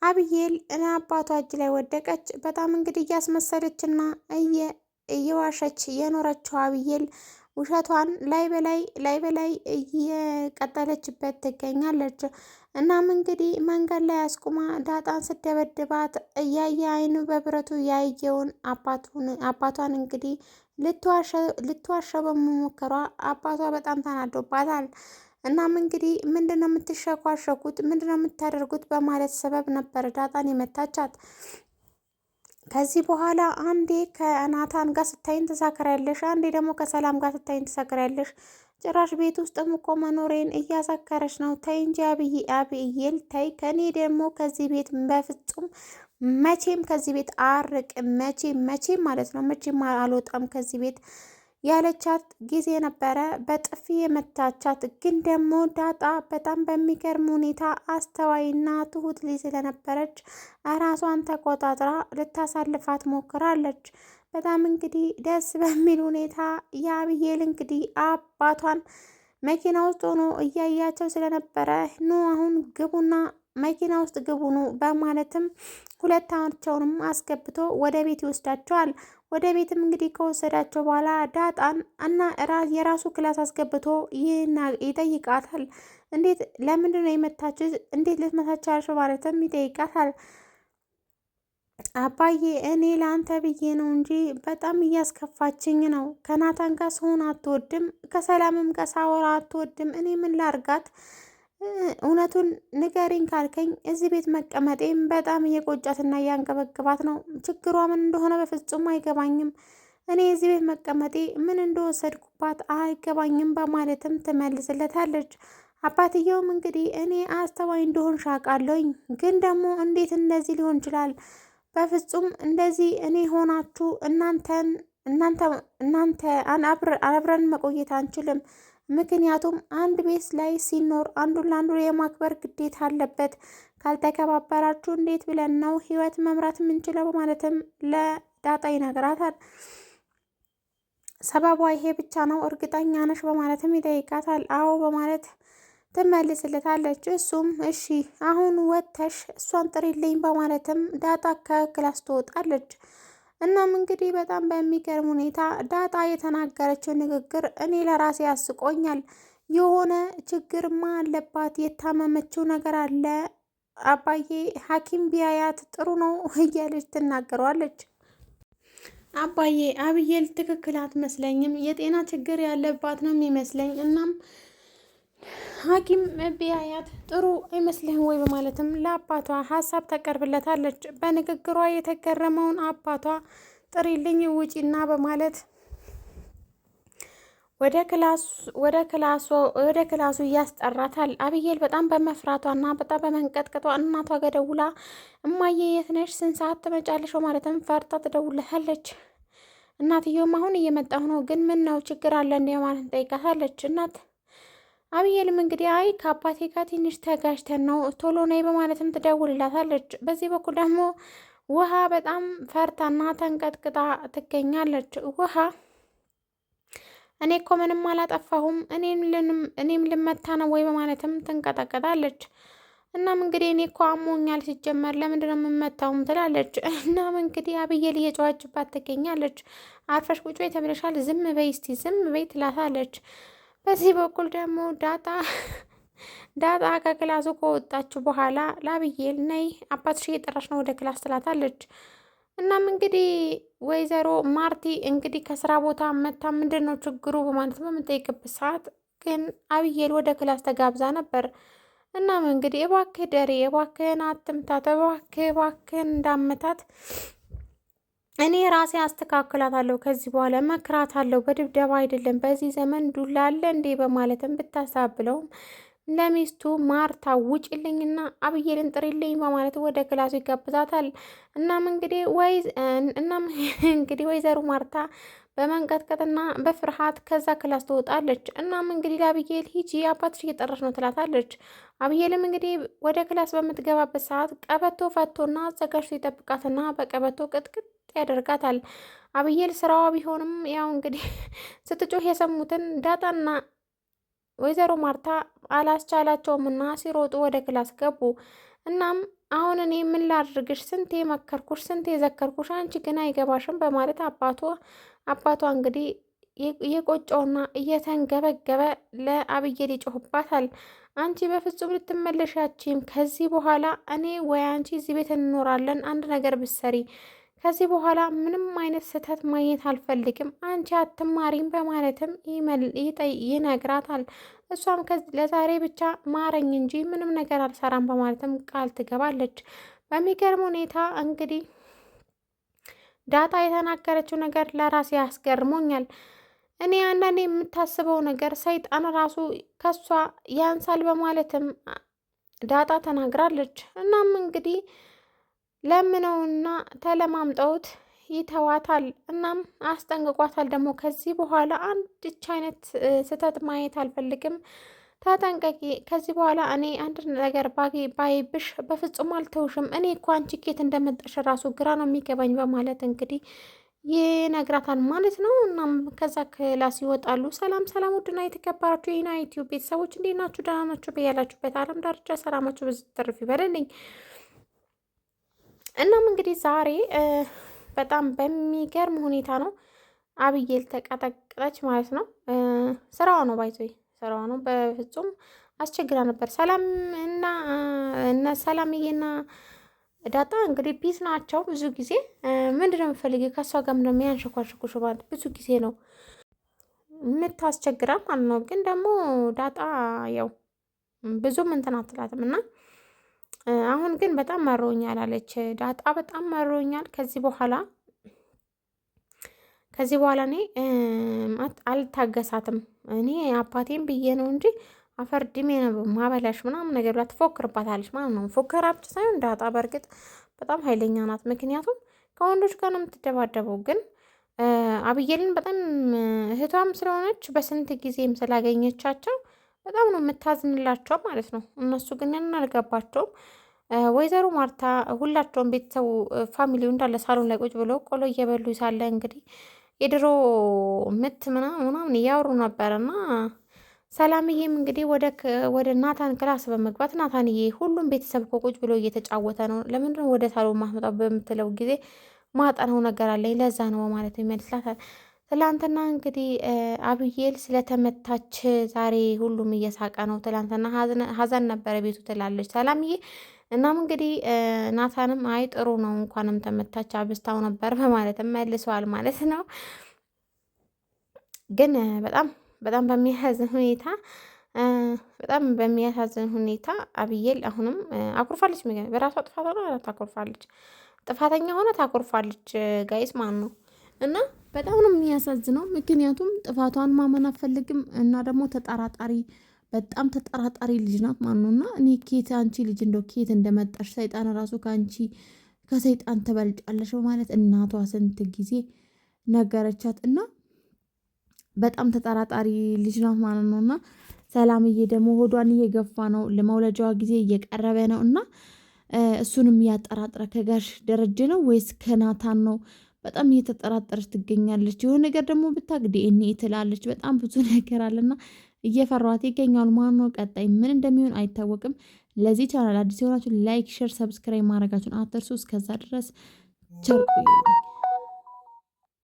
አብዬል አባቷ እጅ ላይ ወደቀች። በጣም እንግዲህ እያስመሰለችና እየዋሸች የኖረችው አብዬል ውሸቷን ላይ በላይ እየቀጠለችበት ትገኛለች። እናም እንግዲህ መንገድ ላይ አስቁማ ዳጣን ስደበድባት እያየ አይኑ በብረቱ ያየውን አባቷን እንግዲህ ልትዋሸው በመሞከሯ አባቷ በጣም ተናዶባታል። እናም እንግዲህ ምንድነው የምትሸኳሸኩት? ምንድነው የምታደርጉት? በማለት ሰበብ ነበር ዳጣን የመታቻት። ከዚህ በኋላ አንዴ ከናታን ጋር ስታይን ትሳክሪያለሽ፣ አንዴ ደግሞ ከሰላም ጋር ስታይን ትሳክሪያለሽ። ጭራሽ ቤት ውስጥም እኮ መኖሬን እያሳከረች ነው። ተይ እንጂ አብይል ተይ። ከኔ ደግሞ ከዚህ ቤት በፍጹም መቼም ከዚህ ቤት አርቅም። መቼም ማለት ነው መቼም አልወጣም ከዚህ ቤት ያለቻት ጊዜ ነበረ በጥፊ የመታቻት። ግን ደግሞ ዳጣ በጣም በሚገርም ሁኔታ አስተዋይና ትሁት ልጅ ስለነበረች ራሷን ተቆጣጥራ ልታሳልፋት ሞክራለች። በጣም እንግዲህ ደስ በሚል ሁኔታ የአብዬል እንግዲህ አባቷን መኪና ውስጥ ሆኖ እያያቸው ስለነበረ ኑ አሁን ግቡና መኪና ውስጥ ግቡኑ በማለትም ሁለታቸውንም አስገብቶ ወደ ቤት ይወስዳቸዋል። ወደ ቤትም እንግዲህ ከወሰዳቸው በኋላ ዳጣን እና የራሱ ክላስ አስገብቶ ይጠይቃታል። እንዴት ለምንድን ነው የመታችሁ? እንዴት ልትመታችሁ ያልሽው? ማለትም ይጠይቃታል። አባዬ እኔ ለአንተ ብዬ ነው እንጂ በጣም እያስከፋችኝ ነው። ከናታን ጋር ስሆን አትወድም፣ ከሰላምም ጋር ሳወራ አትወድም። እኔ ምን ላርጋት? እውነቱን ንገሪኝ ካልከኝ እዚህ ቤት መቀመጤም በጣም እየቆጫትና እያንገበግባት ነው። ችግሯ ምን እንደሆነ በፍጹም አይገባኝም። እኔ እዚህ ቤት መቀመጤ ምን እንደወሰድኩባት አይገባኝም በማለትም ትመልስለታለች። አባትየውም እንግዲህ እኔ አስተዋይ እንደሆን ሻቃለሁኝ፣ ግን ደግሞ እንዴት እንደዚህ ሊሆን ይችላል? በፍጹም እንደዚህ እኔ ሆናችሁ እናንተ አብረን መቆየት አንችልም። ምክንያቱም አንድ ቤት ላይ ሲኖር አንዱን ለአንዱ የማክበር ግዴታ አለበት። ካልተከባበራችሁ እንዴት ብለን ነው ህይወት መምራት የምንችለው? በማለትም ለዳጣ ይነግራታል። ሰበቧ ይሄ ብቻ ነው እርግጠኛ ነሽ? በማለትም ይጠይቃታል። አዎ በማለት ትመልስለታለች። እሱም እሺ አሁን ወጥተሽ እሷን ጥሪልኝ በማለትም ዳጣ ከክላስ ትወጣለች። እናም እንግዲህ በጣም በሚገርም ሁኔታ ዳጣ የተናገረችው ንግግር እኔ ለራሴ ያስቆኛል። የሆነ ችግርማ አለባት፣ የታመመችው ነገር አለ። አባዬ ሐኪም ቢያያት ጥሩ ነው እያለች ትናገረዋለች። አባዬ አብዬል ትክክል አትመስለኝም፣ የጤና ችግር ያለባት ነው የሚመስለኝ። እናም ሐኪም ቢያያት ጥሩ አይመስልህም ወይ? በማለትም ለአባቷ ሀሳብ ታቀርብለታለች። በንግግሯ የተገረመውን አባቷ ጥሪልኝ ውጪና በማለት ወደ ክላሱ እያስጠራታል። አብዬል በጣም በመፍራቷና በጣም በመንቀጥቀጧ እናቷ ጋር ደውላ እማዬ የት ነሽ? ስንት ሰዓት ትመጫለሽ? በማለትም ፈርታ ትደውልሃለች። እናትየውም አሁን እየመጣሁ ነው፣ ግን ምን ነው ችግር አለ እንዴ? ማለት ጠይቃታለች። እናት አብዬልም እንግዲህ አይ ከአባቴ ጋር ትንሽ ተጋጅተን ነው ቶሎ ነይ በማለትም ትደውልላታለች። በዚህ በኩል ደግሞ ውሃ በጣም ፈርታና ተንቀጥቅጣ ትገኛለች። ውሃ እኔ እኮ ምንም አላጠፋሁም፣ እኔም ልመታ ነው ወይ? በማለትም ትንቀጠቀጣለች። እናም እንግዲህ እኔ እኮ አሞኛል ሲጀመር ለምንድን ነው የምመታውም? ትላለች። እናም እንግዲህ አብዬል እየጨዋችባት ትገኛለች። አርፈሽ ቁጭ በይ ተብለሻል፣ ዝም በይ እስቲ ዝም በይ ትላታለች። በዚህ በኩል ደግሞ ዳጣ ከክላሱ ከወጣችሁ በኋላ ለአብዬል ነይ አባትሽ እየጠራሽ ነው ወደ ክላስ ትላታለች። እናም እንግዲህ ወይዘሮ ማርቲ እንግዲህ ከስራ ቦታ መታ ምንድን ነው ችግሩ በማለት በምጠይቅበት ሰዓት ግን አብዬል ወደ ክላስ ተጋብዛ ነበር። እናም እንግዲህ እባክህ ደሬ እባክህን አትምታት፣ እባክህን እንዳመታት እኔ ራሴ አስተካክላታለሁ፣ ከዚህ በኋላ መክራታለሁ፣ በድብደባ አይደለም በዚህ ዘመን ዱላ አለ እንዴ? በማለትም ብታሳብለውም ለሚስቱ ማርታ ውጭልኝና አብዬልን ጥሪልኝ በማለት ወደ ክላሱ ይጋብዛታል። እናም እንግዲህ ወይዘሮ ማርታ በመንቀጥቀጥና በፍርሃት ከዛ ክላስ ትወጣለች። እናም እንግዲህ ለአብዬል ሂጂ አባትሽ እየጠራች ነው ትላታለች። አብዬልም እንግዲህ ወደ ክላስ በምትገባበት ሰዓት ቀበቶ ፈቶና አዘጋጅቶ ይጠብቃትና በቀበቶ ቅጥቅጥ ያደርጋታል። አብዬል ስራዋ ቢሆንም ያው እንግዲህ ስትጮህ የሰሙትን ዳጣና ወይዘሮ ማርታ አላስቻላቸውምና ሲሮጡ ወደ ክላስ ገቡ። እናም አሁን እኔ ምን ላድርግሽ? ስንቴ መከርኩሽ፣ ስንቴ ዘከርኩሽ፣ አንቺ ግን አይገባሽም በማለት አባቷ እንግዲህ የቆጨውና እየተንገበገበ ለአብዬል ይጮህባታል። አንቺ በፍጹም ልትመለሻችም ከዚህ በኋላ እኔ ወይ አንቺ እዚህ ቤት እንኖራለን። አንድ ነገር ብትሰሪ ከዚህ በኋላ ምንም አይነት ስህተት ማየት አልፈልግም፣ አንቺ አትማሪም በማለትም ይነግራታል። እሷም ለዛሬ ብቻ ማረኝ እንጂ ምንም ነገር አልሰራም በማለትም ቃል ትገባለች። በሚገርም ሁኔታ እንግዲህ ዳጣ የተናገረችው ነገር ለራሴ ያስገርሞኛል። እኔ አንዳንዴ የምታስበው ነገር ሰይጣን ራሱ ከሷ ያንሳል በማለትም ዳጣ ተናግራለች። እናም እንግዲህ ለምነውና ተለማምጠውት ይተዋታል። እናም አስጠንቅቋታል ደግሞ ከዚህ በኋላ አንድች አይነት ስህተት ማየት አልፈልግም፣ ተጠንቀቂ። ከዚህ በኋላ እኔ አንድ ነገር ባይብሽ በፍጹም አልተውሽም። እኔ እኮ አንቺ ኬት እንደመጣሽ ራሱ ግራ ነው የሚገባኝ በማለት እንግዲህ ይነግራታል ማለት ነው። እናም ከዛ ክላስ ይወጣሉ። ሰላም ሰላም! ውድና የተከበራችሁ የኢና ዩቲዩብ ቤተሰቦች እንዴት ናችሁ? ደህና ናችሁ? በያላችሁበት ዓለም ዳርቻ ሰላማችሁ ብዙ ትርፍ ይበልልኝ። እናም እንግዲህ ዛሬ በጣም በሚገርም ሁኔታ ነው አብዬል ተቀጠቀጠች ማለት ነው። ስራዋ ነው ስራዋ ነው። በፍጹም አስቸግራ ነበር። ሰላም እና እነ ሰላምዬና ዳጣ እንግዲህ ፒስ ናቸው። ብዙ ጊዜ ምንድነው የምፈልገው ከእሷ ጋር ምንድነው የሚያንሸኳሽኩሽ ማለት ብዙ ጊዜ ነው የምታስቸግራ ማለት ነው። ግን ደግሞ ዳጣ ያው ብዙም እንትን አትላትም እና አሁን ግን በጣም መሮኛል አለች ዳጣ። በጣም መሮኛል። ከዚህ በኋላ እኔ አልታገሳትም። እኔ አባቴም ብዬ ነው እንጂ አፈር ድሜ ነው ማበላሽ ምናምን ነገር ብላ ትፎክርባታለች ማለት ነው። ፎከራ ብቻ ሳይሆን ዳጣ በእርግጥ በጣም ኃይለኛ ናት። ምክንያቱም ከወንዶች ጋር ነው የምትደባደበው። ግን አብዬልን በጣም እህቷም ስለሆነች በስንት ጊዜም ስላገኘቻቸው በጣም ነው የምታዝንላቸው ማለት ነው። እነሱ ግን አልገባቸውም። ወይዘሮ ማርታ ሁላቸውም ቤተሰቡ ፋሚሊው እንዳለ ሳሎን ላይ ቁጭ ብለው ቆሎ እየበሉ ሳለ እንግዲህ የድሮ ምት ምናምን እያወሩ ነበርና ሰላምዬም እንግዲህ ወደ ናታን ክላስ በመግባት ናታንዬ ሁሉም ቤተሰብ እኮ ቁጭ ብሎ እየተጫወተ ነው፣ ለምንድነው ወደ ሳሎን ማስመጣው በምትለው ጊዜ ማጠነው ነገር አለኝ ለዛ ነው ማለት ይመልስላታል። ትላንትና እንግዲህ አብዬል ስለተመታች ዛሬ ሁሉም እየሳቀ ነው። ትላንትና ሀዘን ነበረ ቤቱ ትላለች ሰላምዬ። እናም እንግዲህ ናታንም አይ ጥሩ ነው እንኳንም ተመታች አብስታው ነበር በማለትም መልሰዋል ማለት ነው። ግን በጣም በሚያሳዝን ሁኔታ አብዬል አሁንም አኩርፋለች። በራሷ ጥፋት ሆነ ታኮርፋለች፣ ጥፋተኛ ሆነ ታኮርፋለች። ጋይስ ማን ነው እና በጣም ነው የሚያሳዝነው። ምክንያቱም ጥፋቷን ማመን አትፈልግም እና ደግሞ በጣም ተጠራጣሪ ልጅ ናት ማለት ነው። እና እኔ ኬት አንቺ ልጅ እንደው ኬት እንደመጣሽ ሰይጣን ራሱ ከሰይጣን ትበልጫለሽ በማለት እናቷ ስንት ጊዜ ነገረቻት እና በጣም ተጠራጣሪ ልጅ ናት ማለት ነው። እና ሰላምዬ ደግሞ ሆዷን እየገፋ ነው፣ ለመውለጃዋ ጊዜ እየቀረበ ነው እና እሱንም እያጠራጠረ ከጋሽ ደረጀ ነው ወይስ ከናታን ነው በጣም እየተጠራጠረች ትገኛለች። የሆነ ነገር ደግሞ ብታግዴ እኔ ትላለች። በጣም ብዙ ነገር አለና እየፈሯት ይገኛሉ ማለት ነው። ቀጣይ ምን እንደሚሆን አይታወቅም። ለዚህ ቻናል አዲስ የሆናችሁ ላይክ፣ ሼር፣ ሰብስክራይብ ማድረጋችሁን አትርሱ። እስከዛ ድረስ ቸር ቆዩ።